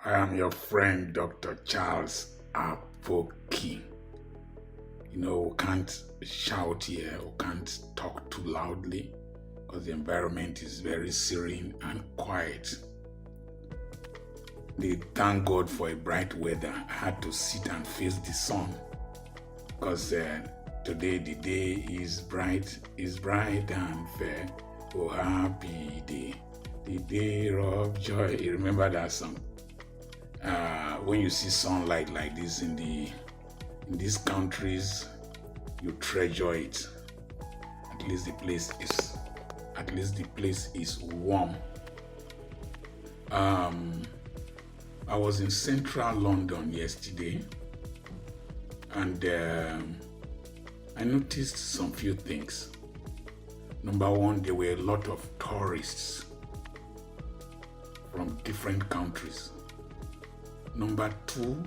I am your friend, Dr. Charles Apoki. We can't shout here, we can't talk too loudly because the environment is very serene and quiet. Thank God for a bright weather. I had to sit and face the sun because today the day is bright and fair. Oh, happy day, the day of joy. You remember that song? When you see sunlight like this in these countries, you treasure it. At least the place is warm. I was in central London yesterday, and I noticed some few things. Number one, there were a lot of tourists from different countries. Number two,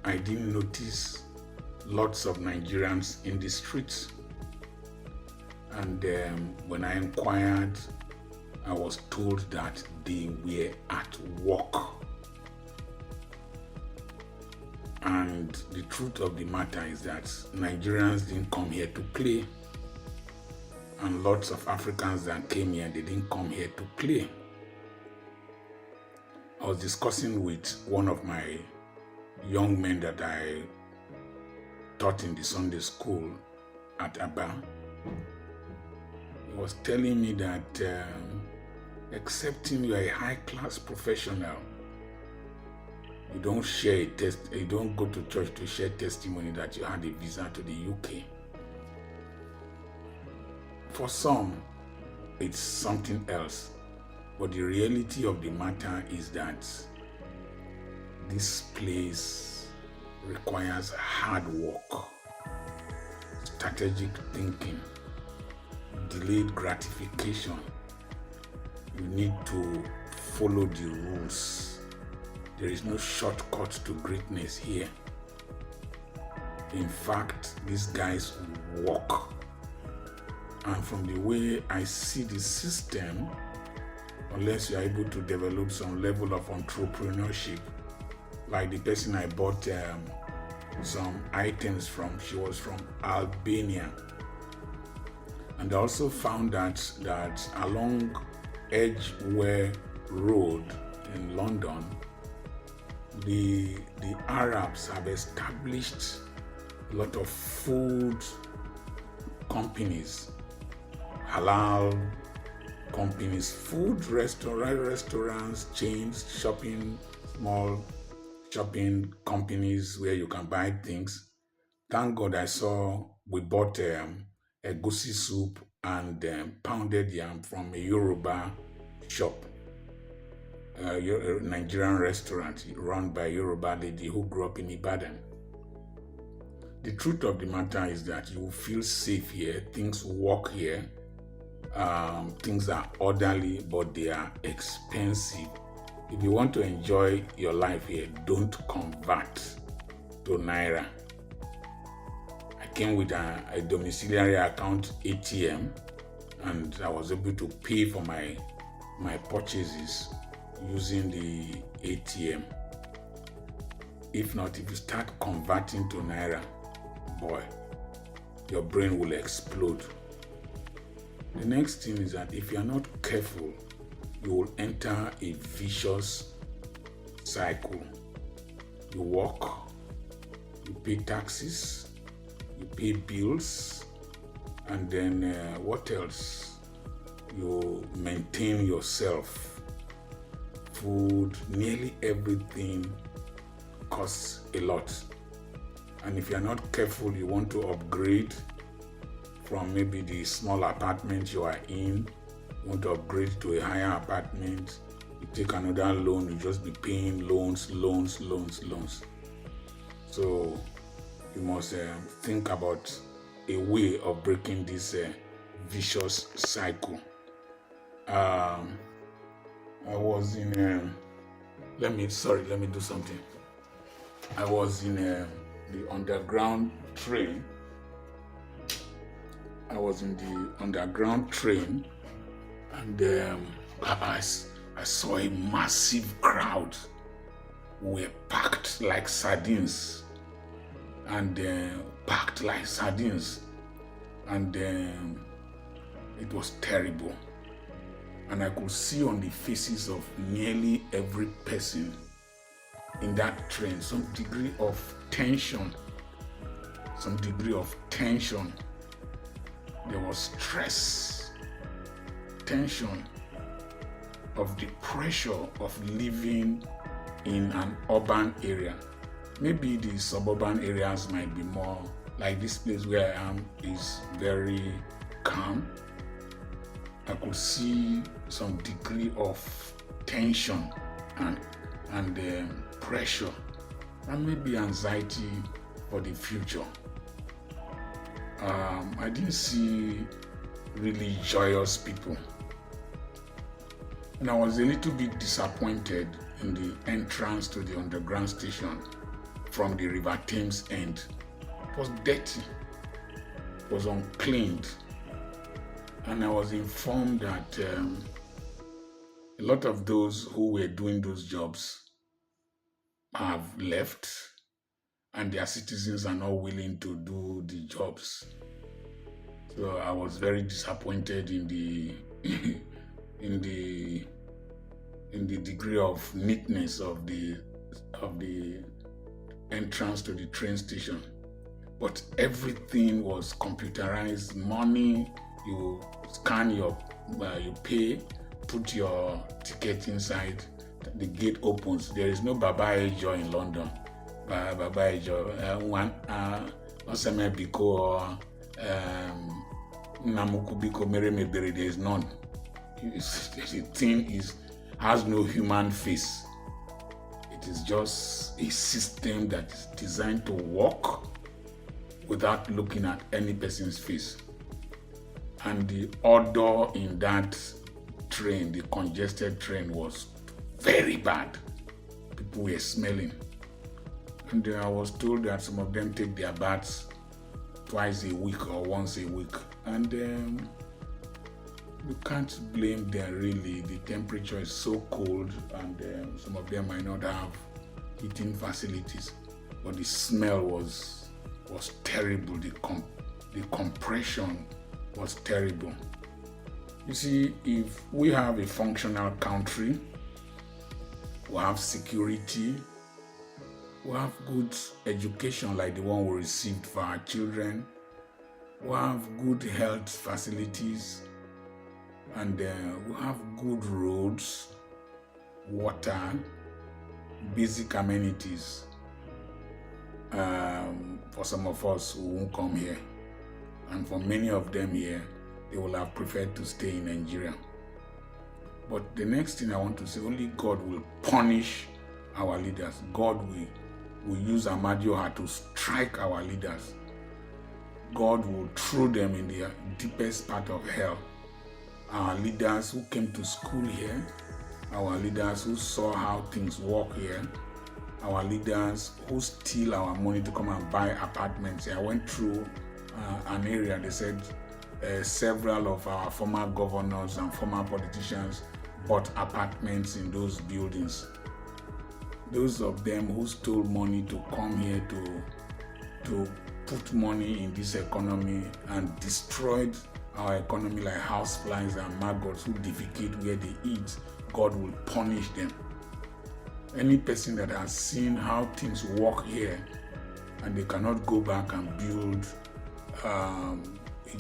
I didn't notice lots of Nigerians in the streets. And when I inquired, I was told that they were at work. And the truth of the matter is that Nigerians didn't come here to play. And lots of Africans that came here, they didn't come here to play. I was discussing with one of my young men that I taught in the Sunday school at Aba. He was telling me that excepting you are a high-class professional, you don't go to church to share testimony that you had a visa to the UK. For some, it's something else. But the reality of the matter is that this place requires hard work, strategic thinking, delayed gratification. You need to follow the rules. There is no shortcut to greatness here. In fact, these guys work. And from the way I see the system, unless you are able to develop some level of entrepreneurship, like the person I bought some items from, she was from Albania. And I also found that along Edgware Road in London, the Arabs have established a lot of food companies, halal companies, food restaurants, chains, small shopping companies where you can buy things. Thank God we bought egusi soup and pounded yam from a Yoruba shop, a Nigerian restaurant run by a Yoruba lady who grew up in Ibadan. The truth of the matter is that you feel safe here, things work here, things are orderly, but they are expensive. If you want to enjoy your life here, don't convert to Naira. I came with a domiciliary account ATM, and I was able to pay for my purchases using the ATM. If not, if you start converting to Naira, boy, your brain will explode. The next thing is that if you are not careful, you will enter a vicious cycle. You work, you pay taxes, you pay bills, and then what else? You maintain yourself. Food, nearly everything costs a lot. And if you're not careful, you want to upgrade from maybe the small apartment you are in, you want to upgrade to a higher apartment, you take another loan, you just be paying loans. So you must think about a way of breaking this vicious cycle. I was in let me do something. I was in the underground train. And I saw a massive crowd were packed like sardines, and packed like sardines, and it was terrible. And I could see on the faces of nearly every person in that train some degree of tension. There was stress, tension of the pressure of living in an urban area. Maybe the suburban areas might be more like this place where I am is very calm. I could see some degree of tension and pressure, and maybe anxiety for the future. I didn't see really joyous people, and I was a little bit disappointed in the entrance to the underground station from the River Thames end. It was dirty, it was uncleaned, and I was informed that a lot of those who were doing those jobs have left, and their citizens are not willing to do the jobs. So I was very disappointed in the in the degree of neatness of the entrance to the train station. But everything was computerized. Money, you scan you pay, put your ticket inside, the gate opens. There is no Baba Ejo in London. Baba Ejo, one Oseme Biko or Namuku Biko Mere Mebere, there is none. The thing has no human face. It is just a system that is designed to work without looking at any person's face. And the odor in that train, the congested train, was very bad. People were smelling. And I was told that some of them take their baths twice a week or once a week. And you can't blame them really. The temperature is so cold, and some of them might not have heating facilities. But the smell was terrible. The compression was terrible. You see, if we have a functional country, we have security, we have good education like the one we received for our children, we have good health facilities, and we have good roads, water, basic amenities. For some of us who won't come here, and for many of them here, they will have preferred to stay in Nigeria. But the next thing I want to say, only God will punish our leaders. God will use Amadioha to strike our leaders. God will throw them in the deepest part of hell. Our leaders who came to school here, our leaders who saw how things work here, our leaders who steal our money to come and buy apartments here. I went through an area, they said several of our former governors and former politicians bought apartments in those buildings. Those of them who stole money to come here to put money in this economy and destroyed our economy like houseflies and maggots who defecate where they eat, God will punish them. Any person that has seen how things work here and they cannot go back and build a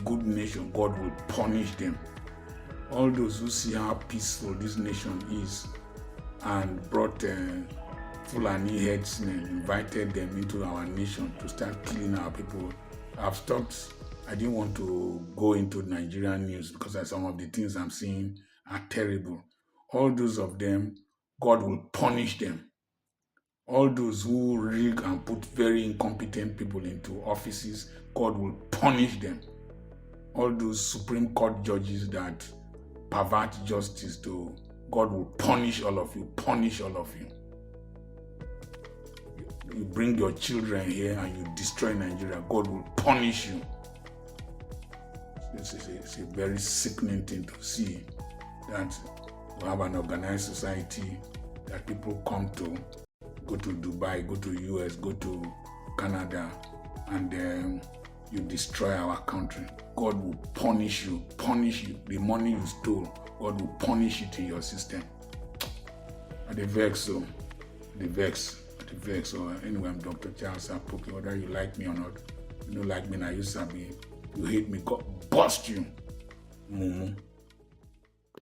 good nation, God will punish them. All those who see how peaceful this nation is and brought Fulani headsmen, invited them into our nation to start killing our people. I've stopped. I didn't want to go into Nigerian news because some of the things I'm seeing are terrible. All those of them, God will punish them. All those who rig and put very incompetent people into offices, God will punish them. All those Supreme Court judges that pervert justice, God will punish all of you, punish all of you. You bring your children here and you destroy Nigeria, God will punish you. It's a very sickening thing to see that we have an organized society that people come to go to Dubai, go to US, go to Canada, and then you destroy our country. God will punish you. The money you stole, God will punish it in your system. At the vex, so anyway, I'm Dr. Charles Apoki. Whether you like me or not, you don't like me, now you sabi. You hate me, God bust you. Mumu.